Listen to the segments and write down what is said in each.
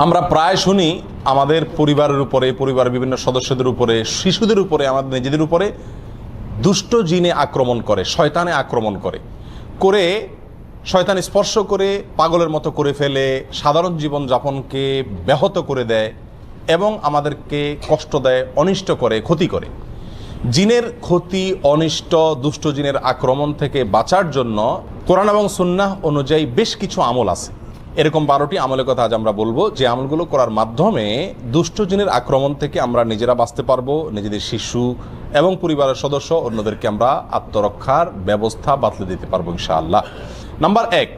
আমরা প্রায় শুনি আমাদের পরিবারের উপরে, পরিবারের বিভিন্ন সদস্যদের উপরে, শিশুদের উপরে, আমাদের নিজেদের উপরে দুষ্ট জিনে আক্রমণ করে, শয়তানে আক্রমণ করে, শয়তান স্পর্শ করে পাগলের মতো করে ফেলে, সাধারণ জীবনযাপনকে ব্যাহত করে দেয় এবং আমাদেরকে কষ্ট দেয়, অনিষ্ট করে, ক্ষতি করে। জিনের ক্ষতি, অনিষ্ট, দুষ্ট জিনের আক্রমণ থেকে বাঁচার জন্য কোরআন এবং সুন্নাহ অনুযায়ী বেশ কিছু আমল আছে। এরকম 12টি আমলের কথা আজ আমরা বলবো, যে আমলগুলো করার মাধ্যমে দুষ্ট জিনের আক্রমণ থেকে আমরা নিজেরা বাঁচতে পারবো, নিজেদের শিশু এবং পরিবারের সদস্য অন্যদেরকে আমরা আত্মরক্ষার ব্যবস্থা বাতলে দিতে পারবো ইনশাআল্লাহ। নাম্বার 1,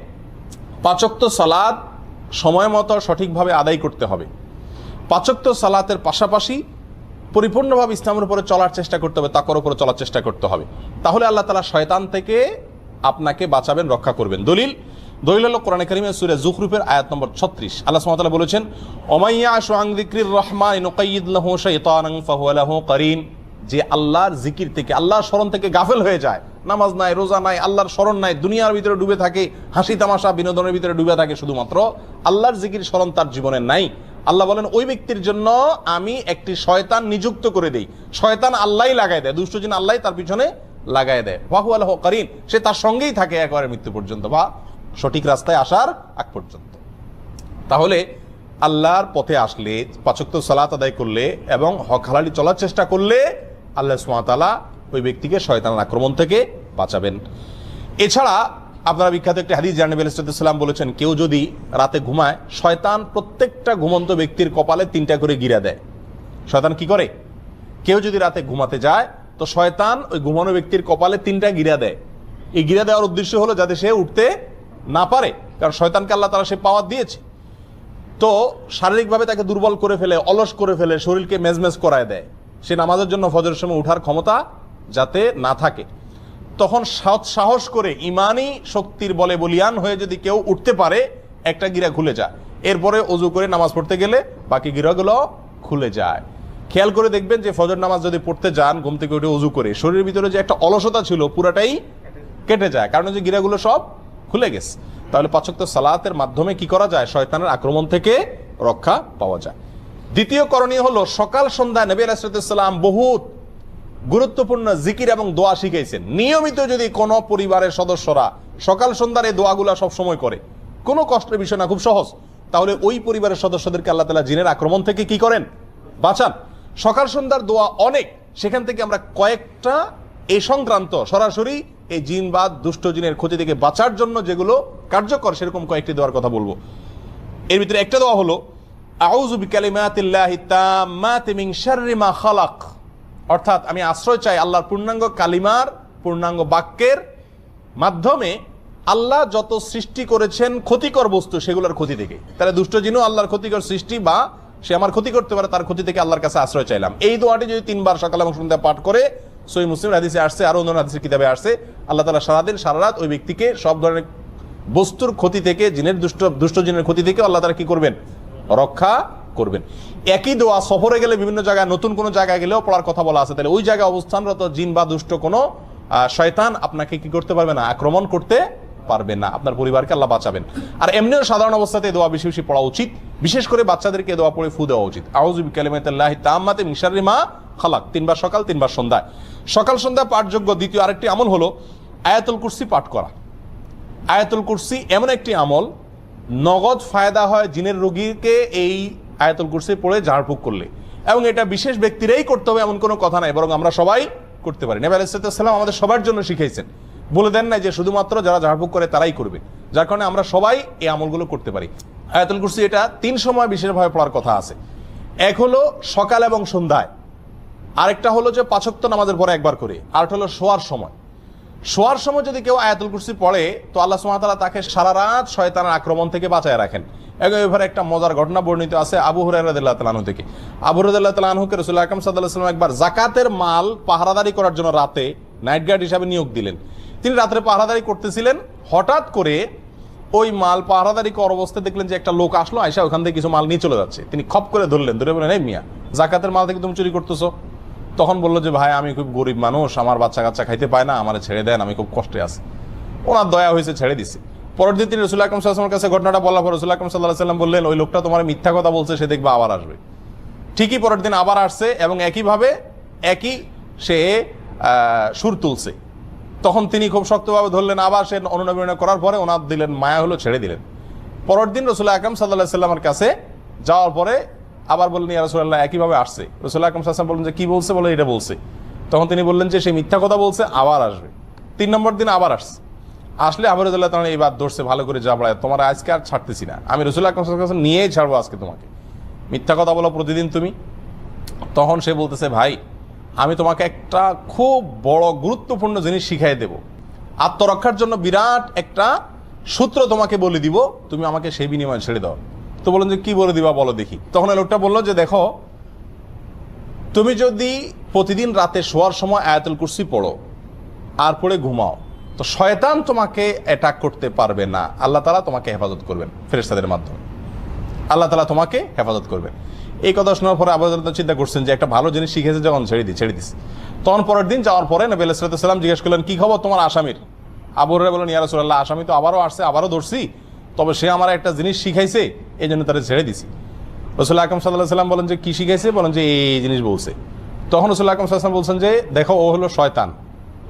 5 ওয়াক্ত সালাত সময় মতো সঠিকভাবে আদায় করতে হবে। 5 ওয়াক্ত সালাতের পাশাপাশি পরিপূর্ণভাবে ইসলামের উপরে চলার চেষ্টা করতে হবে, তাকওয়ার উপরে চলার চেষ্টা করতে হবে। তাহলে আল্লাহ তাআলা শয়তান থেকে আপনাকে বাঁচাবেন, রক্ষা করবেন। দলিল হলো কোরআনে কারিমের সূরা যুখরুফের আয়াত নম্বর 36। আল্লাহ সুবহানাহু ওয়া তাআলা বলেছেন, ওমাইয়াশু আন যিকরির রহমান নুকাইয়িদ লাহু শাইতানান ফাহুয়া লাহু কারিন। যে আল্লাহর জিকির থেকে, আল্লাহর স্মরণ থেকে গাফেল হয়ে যায়, নামাজ নাই, রোজা নাই, আল্লাহর স্মরণ নাই, দুনিয়ার ভিতরে ডুবে থাকে, হাসি তামাশা বিনোদনের ভিতরে ডুবে থাকে, শুধুমাত্র আল্লাহর জিকির স্মরণ তার জীবনে নাই। আল্লাহ বলেন ওই ব্যক্তির জন্য আমি একটি শয়তান নিযুক্ত করে দেই। শয়তান আল্লাহই লাগাই দেয়, দুষ্ট জিন আল্লাহই তার পিছনে লাগাই দেয়। ফাহুয়া লাহু কারিন, সে তার সঙ্গেই থাকে একেবারে মৃত্যু পর্যন্ত বা সঠিক রাস্তায় আসার আগ পর্যন্ত। তাহলে আল্লাহর পথে আসলে, 5 ওয়াক্ত সালাত আদায় করলে এবং হক হালালি চলার চেষ্টা করলে আল্লাহ সুবহানাহু ওয়া তাআলা ওই ব্যক্তিকে শয়তানের আক্রমণ থেকে বাঁচাবেন। এছাড়া আপনারা বিখ্যাত একটি হাদিস জানেন, নবী আলাইহিস সালাম বলেছেন, কেউ যদি রাতে ঘুমায়, শয়তান প্রত্যেকটা ঘুমন্ত ব্যক্তির কপালে 3টা করে গিরা দেয়। শয়তান কি করে? কেউ যদি রাতে ঘুমাতে যায় তো শয়তান ওই ঘুমানো ব্যক্তির কপালে 3টা গিরা দেয়। এই গিরা দেওয়ার উদ্দেশ্য হলো যাতে সে উঠতে না পারে, কারণ শয়তানকে আল্লাহ তাআলা সে পাওয়ার দিয়েছে। তো শারীরিকভাবে তাকে দুর্বল করে ফেলে, অলস করে ফেলে, শরীরকে মেজমেজ করায় দেয়, সে নামাজের জন্য ফজরের সময় উঠার ক্ষমতা যাতে না থাকে। তখন সাহস করে ইমানি শক্তির বলে বলিয়ান হয়ে যদি কেউ উঠতে পারে, একটা গিরা খুলে যায়, এরপরে ওযু করে নামাজ পড়তে গেলে বাকি গিরাগুলো খুলে যায়। খেয়াল করে দেখবেন যে ফজর নামাজ যদি পড়তে যান, ঘুম থেকে উঠে ওযু করে, শরীরের ভিতরে যে একটা অলসতা ছিল পুরাটাই কেটে যায়, কারণ যে গিরাগুলো সব খুলে গেছে। তাহলে 5 ওয়াক্ত সালাতের মাধ্যমে কি করা যায়? শয়তানের আক্রমণ থেকে রক্ষা পাওয়া যায়। দ্বিতীয় করণীয় হলো, সকাল সন্ধ্যায় নবী আলাইহিস সালাম বহুত গুরুত্বপূর্ণ জিকির এবং দোয়া শিখাইছেন। নিয়মিত যদি কোনো পরিবারের সদস্যরা সকাল সন্ধ্যার এই দোয়াগুলা সব সময় করে, কোনো কষ্টের বিষয় না, খুব সহজ, তাহলে ওই পরিবারের সদস্যদেরকে আল্লাহ তাআলা জিনের আক্রমণ থেকে কি করেন? বাঁচান। সকাল সন্ধ্যার দোয়া অনেক, সেখান থেকে আমরা কয়েকটা এই সংক্রান্ত সরাসরি এই জিনবাদ, দুষ্ট জিনের ক্ষতি থেকে বাঁচার জন্য যেগুলো কার্যকর, সেরকম কয়েকটি দোয়ার কথা বলবো। এর ভিতরে একটা দোয়া হলো, আউযু বিকালিমাতিল্লাহি তাম্মাতি মিন শাররি মা খালাক। অর্থাৎ আমি আশ্রয় চাই আল্লাহর পূর্ণাঙ্গ কালিমার, পূর্ণাঙ্গ বাক্যের মাধ্যমে আল্লাহ যত সৃষ্টি করেছেন ক্ষতিকর বস্তু, সেগুলোর ক্ষতি থেকে। তাহলে দুষ্ট জিনও আল্লাহর ক্ষতিকর সৃষ্টি, বা সে আমার ক্ষতি করতে পারে, তার ক্ষতি থেকে আল্লাহর কাছে আশ্রয় চাইলাম। এই দোয়াটি যদি 3 বার সকাল এবং সন্ধ্যা পাঠ করে, সহিহ মুসলিম হাদিসে আসছে, আরো অন্য হাদিসের কিতাবে আসছে, আল্লাহ তাআলা সারাদিন সারা রাত ওই ব্যক্তিকে সব ধরনের বস্তুর ক্ষতি থেকে, জিনের দুষ্ট জিনের ক্ষতি থেকে আল্লাহ তাআলা কি করবেন? রক্ষা করবেন। একই দোয়া সফরে গেলে, বিভিন্ন জায়গায়, নতুন কোনো জায়গায় গেলেও পড়ার কথা বলা আছে। তাহলে ওই জায়গায় অবস্থানরত জিন বা দুষ্ট কোনো শয়তান আপনাকে কি করতে পারবে না? আক্রমণ করতে পারবে না। আপনার পরিবারকে আল্লাহ বাঁচাবেন। আর এমনিও সাধারণ অবস্থাতে দোয়া বেশি বেশি পড়া উচিত, বিশেষ করে বাচ্চাদেরকে দোয়া পড়ে ফু দেওয়া উচিত। আউযু বিকালিমাতিল্লাহি তাম্মাতি মিন শাররি মা খালাক, 3 বার সকাল, 3 বার সন্ধ্যায়। সকাল সন্ধ্যা পাঠযোগ্য দ্বিতীয় আরেকটি আমল হলো আয়াতুল কুরসি পাঠ করা। আয়াতুল কুরসি এমন একটি আমল, নগদ ফায়দা হয় জিনের রোগীকে এই আয়াতুল কুরসি পড়ে ঝাড়ফুঁক করলে, এবং এটা বিশেষ ব্যক্তিরাই করতে হবে এমন কোনো কথা নাই, বরং আমরা সবাই করতে পারি। নবী আলাইহিস সালাম আমাদের সবার জন্য শিখাইছেন, বলে দেন না যে শুধুমাত্র যারা ঝাড়ফুঁক করে তারাই করবে, যার কারণে আমরা সবাই এই আমলগুলো করতে পারি। আয়াতুল কুরসি এটা 3 সময় বিশেষভাবে পড়ার কথা আছে। এক হলো সকাল এবং সন্ধ্যায়, আরেকটা হলো যে 5 ওয়াক্ত নামাজের পরে একবার করে, আরেকটা হলো শোয়ার সময়। শোয়ার সময় যদি কেউ আয়াতুল কুরসি পড়ে, তো আল্লাহ সুবহানাহু ওয়া তাআলা তাকে সারা রাত শয়তানের আক্রমণ থেকে বাঁচায় রাখেন। এবারে একটা মজার ঘটনা বর্ণিত আছে আবু হুরায়রা রাদিয়াল্লাহু তাআলা আনহু থেকে। আবু হুরায়রা রাদিয়াল্লাহু তাআলা আনহুকে রাসূল আকরাম সাল্লাল্লাহু আলাইহি ওয়াসাল্লাম একবার যাকাতের মাল পাহারাদারি করার জন্য রাতে নাইট গার্ড হিসাবে নিয়োগ দিলেন। তিনি রাতে পাহারাদারি করতেছিলেন, হঠাৎ করে ওই মাল পাহারাদারি করার অবস্থায় দেখলেন যে একটা লোক আসলো, আয়সা ওখান থেকে কিছু মাল নিয়ে চলে যাচ্ছে। তিনি খপ করে ধরলেন, ধরে বললেন, এই মিয়া, যাকাতের মাল থেকে তুমি চুরি করতেছো? তখন বললো যে, ভাই আমি খুব গরিব মানুষ, আমার বাচ্চা কাচ্চা খাইতে পায় না, আমার ছেড়ে দেন, আমি খুব কষ্টে আছি। ওনার দয়া হয়েছে, ছেড়ে দিছে। পরের দিন তিনি রাসূলুল্লাহ আকরাম সাল্লাল্লাহু আলাইহি ওয়াসাল্লামের কাছে ঘটনাটা বলার পর রাসূলুল্লাহ আকরাম সাল্লাল্লাহু আলাইহি ওয়াসাল্লাম বললেন, ওই লোকটা তোমার মিথ্যা কথা বলছে, সে দেখবে আবার আসবে। ঠিকই পরের দিন আবার আসছে এবং একইভাবে একই সে সুর তুলছে। তখন তিনি খুব শক্তভাবে ধরলেন, আবার সে অনুনয় করার পরে ওনার দিলেন মায়া হলো, ছেড়ে দিলেন। পরের দিন রাসূলুল্লাহ আকরাম সাল্লাল্লাহু আলাইহি ওয়াসাল্লামের কাছে যাওয়ার পরে আবার বললেন, ইয়া রাসূলুল্লাহ, একইভাবে আসছে। রাসূলুল্লাহ আকরাম সাল্লাল্লাহু আলাইহি ওয়াসাল্লাম বললেন যে কি বলছে, বলে এটা বলছে। তখন তিনি বললেন যে সে মিথ্যা কথা বলছে, আবার আসবে। 3 নম্বর দিন আবার আসছে। আসলে আবু রাদিয়াল্লাহু তাআলা এইবার ধরছে ভালো করে, জাবড়ায় তোমার আজকে আর ছাড়তেছি না, আমি রাসূলুল্লাহ আকরাম সাল্লাল্লাহু আলাইহি ওয়াসাল্লাম নিয়েই ছাড়বো আজকে তোমাকে, মিথ্যা কথা বলো প্রতিদিন তুমি। তখন সে বলতেছে, ভাই আমি তোমাকে একটা খুব বড় গুরুত্বপূর্ণ জিনিস শিখাই দেব, আত্মরক্ষার জন্য বিরাট একটা সূত্র তোমাকে বলে দিব, তুমি আমাকে সেই বিনিময়ে ছেড়ে দাও। তো বললেন যে কি বলে দিবা বলো দেখি। তখন এই লোকটা বললো যে দেখো, তুমি যদি প্রতিদিন রাতে শোয়ার সময় আয়াতুল কুরসি পড়ো আর পড়ে ঘুমাও, তো শয়তান তোমাকে অ্যাটাক করতে পারবে না, আল্লাহ তাআলা তোমাকে হেফাজত করবেন ফেরেশতাদের মাধ্যমে, আল্লাহ তাআলা তোমাকে হেফাজত করবেন। এই কথা শোনার পরে আবু রাদিয়াল্লাহু চিন্তা করছেন যে একটা ভালো জিনিস শিখেছে যখন ছেড়ে দিস। তখন পরের দিন যাওয়ার পরে নবী আলাইহিস সালাম জিজ্ঞেস করলেন, কি খবর তোমার আসামির? আবু হুরায়রা বললেন, ইয়া রাসূলুল্লাহ, আসামি তো আবারও আসছে, আবারও ধরছি, তবে সে আমার একটা জিনিস শিখাইছে, এই জন্য তারা ছেড়ে দিছি। রাসূলুল্লাহ আকরাম সাল্লাল্লাহু আলাইহি ওয়াসাল্লাম বলেন যে কি শিখাইছে? বলেন যে এই জিনিস বলছে। তখন রাসূলুল্লাহ আকরাম সাল্লাল্লাহু আলাইহি ওয়াসাল্লাম বলছেন যে দেখো, ও হলো শয়তান,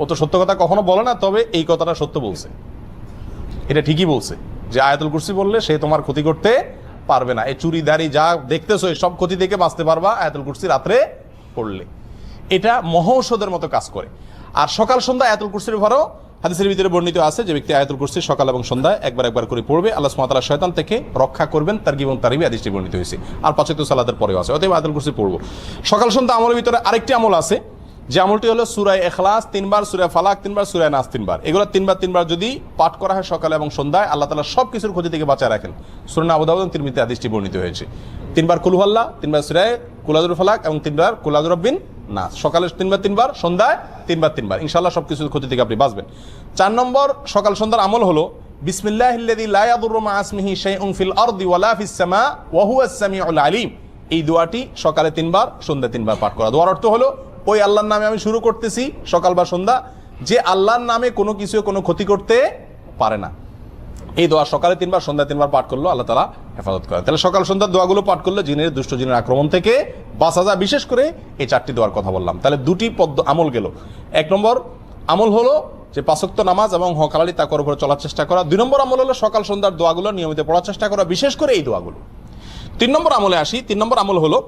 ও তো সত্য কথা কখনো বলে না, তবে এই কথাটা সত্য বলছে, এটা ঠিকই বলছে যে আয়াতুল কুরসি বললে সে তোমার ক্ষতি করতে পারবে না, এই চুরি দাড়ি যা দেখতেছো এই সব ক্ষতি থেকে বাঁচতে পারবা আয়াতুল কুরসি রাত্রে পড়লে। এটা মহৌষধের মতো কাজ করে। আর সকাল সন্ধ্যা আয়াতুল কুরসির ভরও হাদিসের ভিতরে বর্ণিত আছে যে ব্যক্তি আয়াতুল কুরসি সকাল এবং সন্ধ্যায় একবার করে পড়বে, আল্লাহ সুবহানাহু ওয়া তাআলা শয়তান থেকে রক্ষা করবেন। তারগীব এবং তারহিবে হাদিসটি বর্ণিত হয়েছে। আর 5 ওয়াক্ত সালাতের পরেও আছে। অতএব আয়াতুল কুরসি পড়বো। সকাল সন্ধ্যা আমলের ভিতরে আরেকটি আমল আছে, যে আমলটি হলো সূরা ইখলাস 3 বার, সূরা ফালাক 3 বার, সূরা নাস 3 বার। এগুলো 3 বার যদি পাঠ করা হয় সকালে এবং সন্ধ্যায়, আল্লাহ তাআলা সব কিছুর ক্ষতি থেকে বাঁচায় রাখেন। সুনান আবু দাউদ এবং তিরমিজিতে হাদিসটি বর্ণিত হয়েছে। 3 বার কুল হুয়াল্লাহ, 3 বার সূরা কুল আযুর ফালাক এবং 3 বার কুল আযুর রাব্বিন নাস। সকালে 3 বার, সন্ধ্যায় 3 বার। ইনশাআল্লাহ সব কিছুর ক্ষতি থেকে আপনি বাঁচবেন। 4 নম্বর সকাল সন্ধ্যার আমল হলো বিসমিল্লাহিল্লাযী লা ইয়াদুররু মা ইসমিহি শাইউন ফিল আরদি ওয়ালা ফিস সামা ওয়া হুয়াস সামিউল আলিম। এই দোয়াটি সকালে 3 বার, সন্ধ্যায় 3 বার পাঠ করা। দোয়ার অর্থ হলো, ওই আল্লাহর নামে আমি শুরু করতেছি সকাল বা সন্ধ্যা, যে আল্লাহর নামে কোনো কিছু কোনো ক্ষতি করতে পারে না। এই দোয়া সকালে 3 বার, সন্ধ্যায় 3 বার পাঠ করলো, আল্লাহ তাআলা হেফাজত করেন। তাহলে সকাল সন্ধ্যার দোয়াগুলো পাঠ করলে জিনের, দুষ্ট জিনের আক্রমণ থেকে বাঁচা যায়। বিশেষ করে এই 4টি দোয়ার কথা বললাম। তাহলে 2টি আমল গেল। 1 নম্বর আমল হলো যে 5 ওয়াক্ত নামাজ এবং হক হালালি তাকওয়ার উপরে চলার চেষ্টা করা। 2 নম্বর আমল হলো সকাল সন্ধ্যার দোয়াগুলো নিয়মিত পড়ার চেষ্টা করা, বিশেষ করে এই দোয়াগুলো। 3 নম্বর আমলে আসি। 3 নম্বর আমল হলো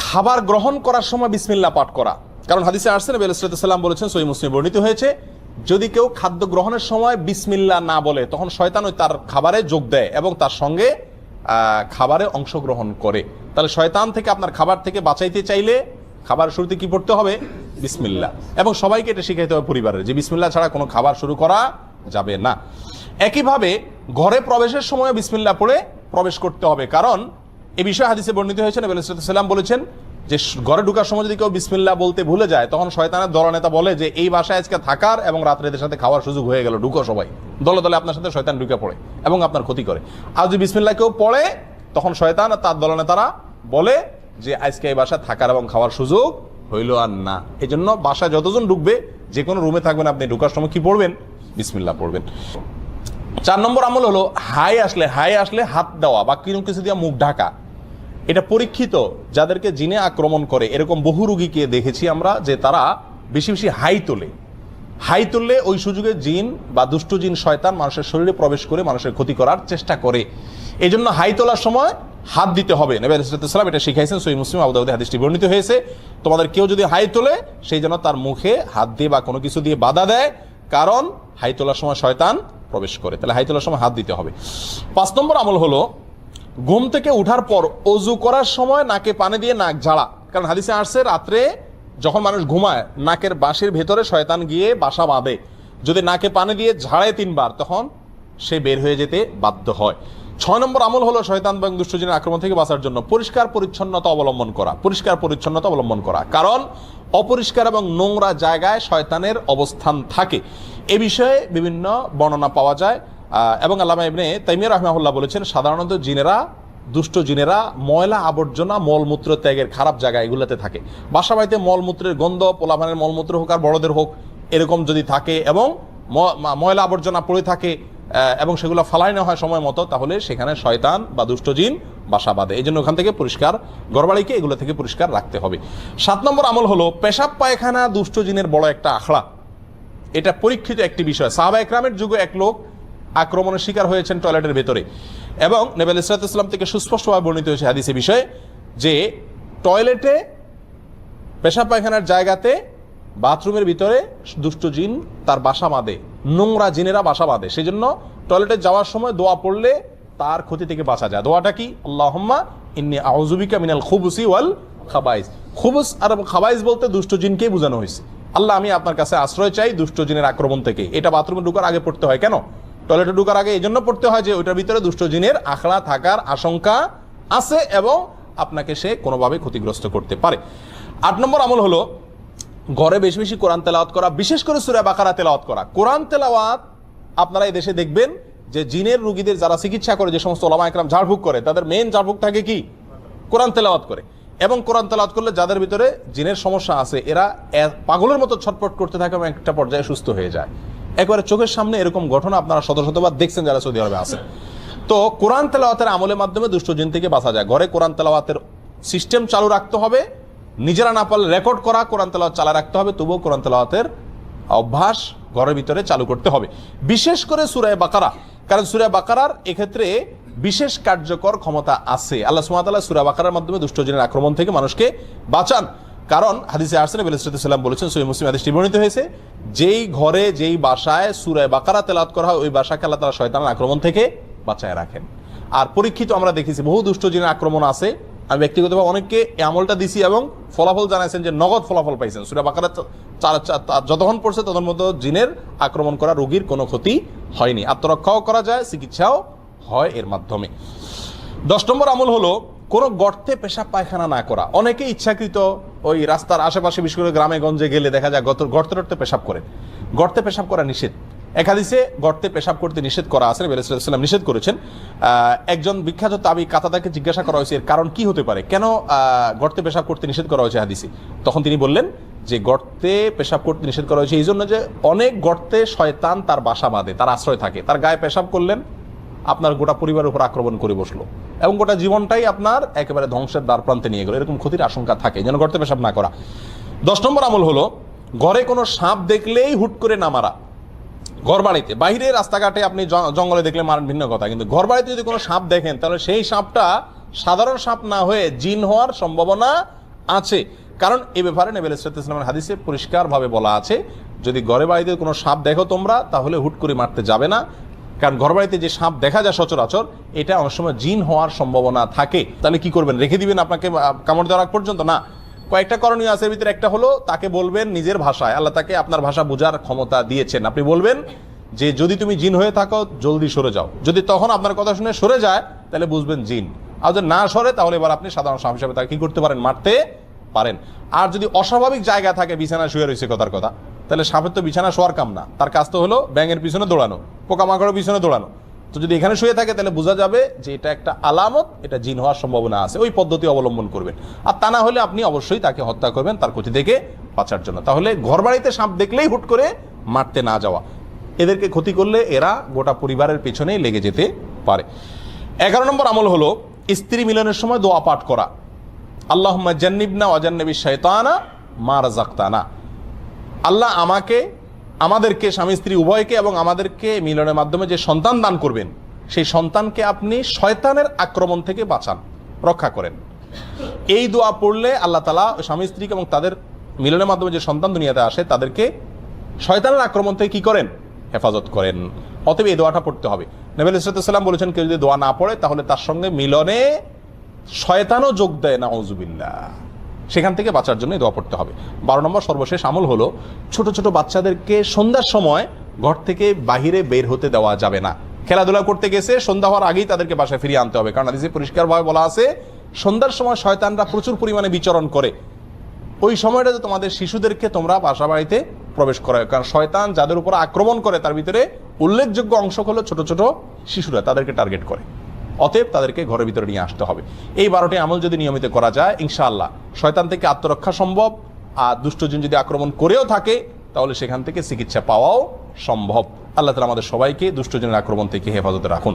খাবার গ্রহণ করার সময় বিসমিল্লাহ পাঠ করা। কারণ হাদিসে আসছে, নবী আলাইহিস সালাম বলেছেন, সহিহ মুসলিমে বর্ণিত হয়েছে, যদি কেউ খাদ্য গ্রহণের সময় বিসমিল্লাহ না বলে, তখন শয়তান ওই তার খাবারে যোগ দেয় এবং তার সঙ্গে খাবারে অংশগ্রহণ করে। তাহলে শয়তান থেকে, আপনার খাবার থেকে বাঁচাইতে চাইলে খাবার শুরুতে কি পড়তে হবে? বিসমিল্লাহ। এবং সবাইকে এটা শিখাইতে হবে পরিবারের, যে বিসমিল্লাহ ছাড়া কোনো খাবার শুরু করা যাবে না। একইভাবে ঘরে প্রবেশের সময় বিসমিল্লাহ পড়ে প্রবেশ করতে হবে, কারণ এই বিষয়ে হাদিসে বর্ণিত হয়েছে, নবী আলাইহিস সালাম বলেছেন যে ঘরে ঢোকার সময় যদি কেউ বিসমিল্লাহ বলতে ভুলে যায়, তখন শয়তানের দলনেতা বলে যে এই বাসায় আজকে থাকার এবং রাত্রে এদের সাথে খাওয়ার সুযোগ হয়ে গেল, ঢুকো সবাই। দলে দলে আপনার সাথে শয়তান ঢুকে পড়ে এবং আপনার ক্ষতি করে। আর যদি বিসমিল্লাহ কেউ পড়ে, তখন শয়তান আর তার দলনেতারা বলে যে আজকে এই বাসায় থাকার এবং খাওয়ার সুযোগ হইল আর না। এই জন্য বাসায় যতজন ঢুকবে, যে কোনো রুমে থাকবেন, আপনি ঢুকার সময় কি পড়বেন? বিসমিল্লাহ পড়বেন। 4 নম্বর আমল হলো হাই আসলে হাত দেওয়া বা কিরকম কিছু দিয়ে মুখ ঢাকা। এটা পরীক্ষিত, যাদেরকে জিনে আক্রমণ করে এরকম বহু রোগীকে দেখেছি আমরা, যে তারা বেশি বেশি হাই তোলে ওই সুযোগে জিন বা দুষ্ট জিন, শয়তান মানুষের শরীরে প্রবেশ করে মানুষের ক্ষতি করার চেষ্টা করে। এই জন্য হাই তোলার সময় হাত দিতে হবে। নবী আলাইহিস সালাম এটা শিখাইছেন, সহিহ মুসলিম, আবু দাউদে হাদিসটি বর্ণিত হয়েছে। তোমাদের কেউ যদি হাই তোলে, সেই জন্য তার মুখে হাত দিয়ে বা কোনো কিছু দিয়ে বাধা দেয়, কারণ হাই তোলার সময় শয়তান প্রবেশ করে। তাহলে হাই তোলার সময় হাত দিতে হবে। 5 নম্বর আমল হলো ঘুম থেকে উঠার পর ওযু করার সময় নাকে পানি দিয়ে নাক ঝাড়া। কারণ হাদিসে আসছে, রাত্রে যখন মানুষ ঘুমায় নাকের বাঁশির ভেতরে শয়তান গিয়ে বাসা বাঁধে। যদি নাকে পানি দিয়ে ঝাড়ে 3 বার, তখন সে বের হয়ে যেতে বাধ্য হয়। 6 নম্বর আমল হলো শয়তান এবং দুষ্টজিনের আক্রমণ থেকে বাঁচার জন্য পরিষ্কার পরিচ্ছন্নতা অবলম্বন করা। কারণ অপরিষ্কার এবং নোংরা জায়গায় শয়তানের অবস্থান থাকে। এ বিষয়ে বিভিন্ন বর্ণনা পাওয়া যায় এবং আল্লামা ইবনে তাইমিয়া রাহিমাহুল্লাহ বলেছেন, সাধারণত দুষ্ট জিনেরা ময়লা আবর্জনা, মলমূত্র ত্যাগের খারাপ জায়গা এগুলোতে থাকে। বাসা বাড়িতে মলমূত্রের গন্ধ, পোলাপানের মলমূত্র হোক আর বড়দের হোক, এরকম যদি থাকে এবং ময়লা আবর্জনা পড়ে থাকে, এবং সেগুলো ফালাই না হয় সময় মতো, তাহলে সেখানে শয়তান বা দুষ্ট জিন বাসা বাঁধে। এই জন্য ওখান থেকে পরিষ্কার, ঘরবাড়িকে এগুলো থেকে পরিষ্কার রাখতে হবে। 7 নম্বর আমল হলো পেশাব পায়খানা দুষ্ট জিনের বড় একটা আখড়া। এটা পরীক্ষিত একটি বিষয়। সাহাবা একরামের যুগে এক লোক আক্রমণের শিকার হয়েছেন টয়লেটের ভেতরে, এবং নবী আলাইহিস সালাম থেকে সুস্পষ্টভাবে বর্ণিত হয়েছে হাদিসে বিষয়ে যে টয়লেটে, পেশাব পায়খানার জায়গাতে, বাথরুমের ভিতরে দুষ্ট জিন তার বাসা বাঁধে, নোংরা জিনেরা বাসা বাঁধে। সেই জন্য টয়লেটে যাওয়ার সময় দোয়া পড়লে তার ক্ষতি থেকে বাঁচা যায়। দোয়াটা কি? আল্লাহুম্মা ইন্নী আউযু বিকা মিনাল খুবুসি ওয়াল খাবাইস। খুবুস আর খাবাইস বলতে দুষ্ট জিনকেই বোঝানো হয়েছে। আল্লাহ, আমি আপনার কাছে আশ্রয় চাই দুষ্ট জিনের আক্রমণ থেকে। এটা বাথরুমে ঢোকার আগে পড়তে হয়। কেন? টয়লেটে ঢোকার আগে এই জন্য পড়তে হয় যে ওইটার ভিতরে দুষ্ট জিনের আখড়া থাকার আশঙ্কা আছে এবং আপনাকে সে কোনোভাবে ক্ষতিগ্রস্ত করতে পারে। 8 নম্বর আমল হলো ঘরে বেশি বেশি কোরআন তেলাওয়াত করা, বিশেষ করে সূরা বাকারা তেলাওয়াত করা। কোরআন তেলাওয়াত আপনারা এই দেশে দেখবেন যে জিনের রোগীদের যারা চিকিৎসা করে, যে সমস্ত ওলামা একরাম ঝাড়ফুঁক করে, তাদের মেইন ঝাড়ফুঁক থাকে কি? কোরআন তেলাওয়াত করে। এবং কোরআন তেলাওয়াত করলে যাদের ভিতরে জিনের সমস্যা আছে এরা পাগলের মতো ছটফট করতে থাকে এবং একটা পর্যায়ে সুস্থ হয়ে যায়। একবারে চোখের সামনে এরকম ঘটনা আপনারা শত শতবার দেখছেন যারা সৌদি আরবে আছে। তো কোরআন তেলাওয়াতের আমলের মাধ্যমে দুষ্ট জিন থেকে বাঁচা যায়। ঘরে কোরআন তেলাওয়াতের সিস্টেম চালু রাখতে হবে, নিজেরা না পারলে রেকর্ড করা কোরআন তেলাওয়াত চালা রাখতে হবে, তবুও কোরআন তেলাওয়াতের অভ্যাস ঘরের ভিতরে চালু করতে হবে, বিশেষ করে সূরা বাকারা। কারণ সূরা বাকারার এক্ষেত্রে বিশেষ কার্যকর ক্ষমতা আছে। আল্লাহ সুবহানাহু ওয়া তাআলা সূরা বাকারার মাধ্যমে দুষ্ট জিনের আক্রমণ থেকে মানুষকে বাঁচান। কারণ হাদিসে আসছে, নবী আলাইহিস সাল্লাম বলেছেন, সহিহ মুসলিম হাদিসটি বর্ণিত হয়েছে, যেই ঘরে যেই বাসায় সূরা বাকারা তেলাওয়াত করা হয় ওই বাসাকে আল্লাহ তাআলা শয়তানের আক্রমণ থেকে বাঁচায় রাখেন। আর পরীক্ষিত আমরা দেখেছি বহু দুষ্ট জিনের আক্রমণ আছে। আমি ব্যক্তিগতভাবে অনেককে এই আমলটা দিছি এবং ফলাফল জানাইছেন যে নগদ ফলাফল পাইছেন। সূরা বাকারা যতক্ষণ পড়ছে তখন মতো জিনের আক্রমণ করা রোগীর কোনো ক্ষতি হয়নি, আত্মরক্ষাও করা যায়, চিকিৎসাও হয় এর মাধ্যমে। 10 নম্বর আমল হলো কোনো গর্তে পেশাব পায়খানা না করা। অনেকে ইচ্ছাকৃত ওই রাস্তার আশেপাশে, বিশেষ করে গ্রামে গঞ্জে গেলে দেখা যায় গর্তে টর্তে পেশাব করেন। গর্তে পেশাব করা নিষেধ। এক হাদিসে গর্তে পেশাব করতে নিষেধ করা আছে, নবী আলাইহিস সাল্লাম নিষেধ করেছেন। একজন বিখ্যাত তাবী কাতাদাকে জিজ্ঞাসা করা হয়েছে এর কারণ কি হতে পারে, কেন গর্তে পেশাব করতে নিষেধ করা হয়েছে হাদিসে। তখন তিনি বললেন যে গর্তে পেশাব করতে নিষেধ করা হয়েছে এই জন্য যে অনেক গর্তে শয়তান তার বাসা বাঁধে, তার আশ্রয় থাকে। তার গায়ে পেশাব করলেন, আপনার গোটা পরিবারের উপর আক্রমণ করে বসলো এবং গোটা জীবনটাই আপনার একেবারে ধ্বংসের দ্বার প্রান্তে নিয়ে গেল। এরকম ক্ষতির আশঙ্কা থাকে, যেন গর্তে পেশাব না করা। 10 নম্বর আমল হলো ঘরে কোনো সাপ দেখলেই হুট করে না মারা। ঘর বাড়িতে, বাইরে রাস্তাঘাটে আপনি জঙ্গলে দেখলে মারেন ভিন্ন কথা, কিন্তু ঘর বাড়িতে যদি কোনো সাপ দেখেন তাহলে সেই সাপটা সাধারণ সাপ না হয়ে জিন হওয়ার সম্ভাবনা আছে। কারণ এই ব্যাপারে নবী আলাইহিস সাল্লামের হাদিসে পরিষ্কারভাবে বলা আছে, যদি ঘরে বাড়িতে কোনো সাপ দেখো তোমরা, তাহলে হুট করে মারতে যাবে না। কারণ ঘর বাড়িতে যে সাপ দেখা যায় সচরাচর, এটা অনেক সময় জিন হওয়ার সম্ভাবনা থাকে। তাহলে কি করবেন? রেখে দিবেন আপনাকে কামড় দেওয়ার আগ পর্যন্ত? না, কয়েকটা করণীয় আছে। এর ভিতরে একটা হলো তাকে বলবেন নিজের ভাষায়, আল্লাহ তাকে আপনার ভাষা বোঝার ক্ষমতা দিয়েছেন, আপনি বলবেন যে যদি তুমি জিন হয়ে থাকো জলদি সরে যাও। যদি তখন আপনার কথা শুনে সরে যায় তাহলে বুঝবেন জিন, আর যদি না সরে তাহলে এবার আপনি সাধারণ সাপ হিসাবে তাকে কি করতে পারেন? মারতে পারেন। আর যদি অস্বাভাবিক জায়গা থাকে, বিছানা শুয়ে রয়েছে কথার কথা, তাহলে সাপের তো বিছানা শোয়ার কাম না, তার কাজ তো হলো ব্যাঙের পিছনে দৌড়ানো, পোকামাকড়ের পিছনে দৌড়ানো। তো যদি এখানে শুয়ে থাকে তাহলে বোঝা যাবে যে এটা একটা আলামত, এটা জিন হওয়ার সম্ভাবনা আছে। ওই পদ্ধতি অবলম্বন করবেন। আর তা না হলে আপনি অবশ্যই তাকে হত্যা করবেন তার ক্ষতি থেকে বাঁচার জন্য। তাহলে ঘর বাড়িতে সাপ দেখলেই হুট করে মারতে না যাওয়া। এদেরকে ক্ষতি করলে এরা গোটা পরিবারের পেছনেই লেগে যেতে পারে। 11 নম্বর আমল হলো স্ত্রী মিলনের সময় দোয়া পাঠ করা। আল্লাহুম্মা জান্নিবনা ওয়া জান্নিবিশ শাইতানা মা রাযাকতানা। আল্লাহ আমাদেরকে, স্বামী স্ত্রী উভয়কে এবং আমাদেরকে মিলনের মাধ্যমে যে সন্তান দান করবেন, সেই সন্তানকে আপনি শয়তানের আক্রমণ থেকে বাঁচান, রক্ষা করেন। এই দোয়া পড়লে আল্লাহ তাআলা স্বামী স্ত্রীকে এবং তাদের মিলনের মাধ্যমে যে সন্তান দুনিয়াতে আসে তাদেরকে শয়তানের আক্রমণ থেকে কি করেন? হেফাজত করেন। অতএব এই দোয়াটা পড়তে হবে। নবী আলাইহিস সাল্লাম বলেছেন, কেউ যদি দোয়া না পড়ে তাহলে তার সঙ্গে মিলনে শয়তানও যোগ দেয়, নাউযুবিল্লাহ। সেখান থেকে বাঁচার জন্য দোয়া পড়তে হবে। 12 নম্বর সর্বশেষ আমল হলো ছোট ছোট বাচ্চাদেরকে সন্ধ্যার সময় ঘর থেকে বাহিরে বের হতে দেওয়া যাবে না। খেলাধুলা করতে গেছে, সন্ধ্যা হওয়ার আগেই তাদেরকে বাসায় ফিরিয়ে আনতে হবে। কারণ হাদিসে পরিষ্কারভাবে বলা আছে, সন্ধ্যার সময় শয়তানরা প্রচুর পরিমাণে বিচরণ করে। ওই সময়টাতে তোমাদের শিশুদেরকে তোমরা বাসা বাড়িতে প্রবেশ করায়। কারণ শয়তান যাদের উপর আক্রমণ করে তার ভিতরে উল্লেখযোগ্য অংশ হলো ছোট ছোট শিশুরা, তাদেরকে টার্গেট করে। অতএব তাদেরকে ঘরের ভিতরে নিয়ে আসতে হবে। এই 12টি আমল যদি নিয়মিত করা যায়, ইনশাআল্লাহ শয়তান থেকে আত্মরক্ষা সম্ভব। আর দুষ্টজিন যদি আক্রমণ করেও থাকে তাহলে সেখান থেকে চিকিৎসা পাওয়াও সম্ভব। আল্লাহ তাআলা আমাদের সবাইকে দুষ্টজনের আক্রমণ থেকে হেফাজতে রাখুন।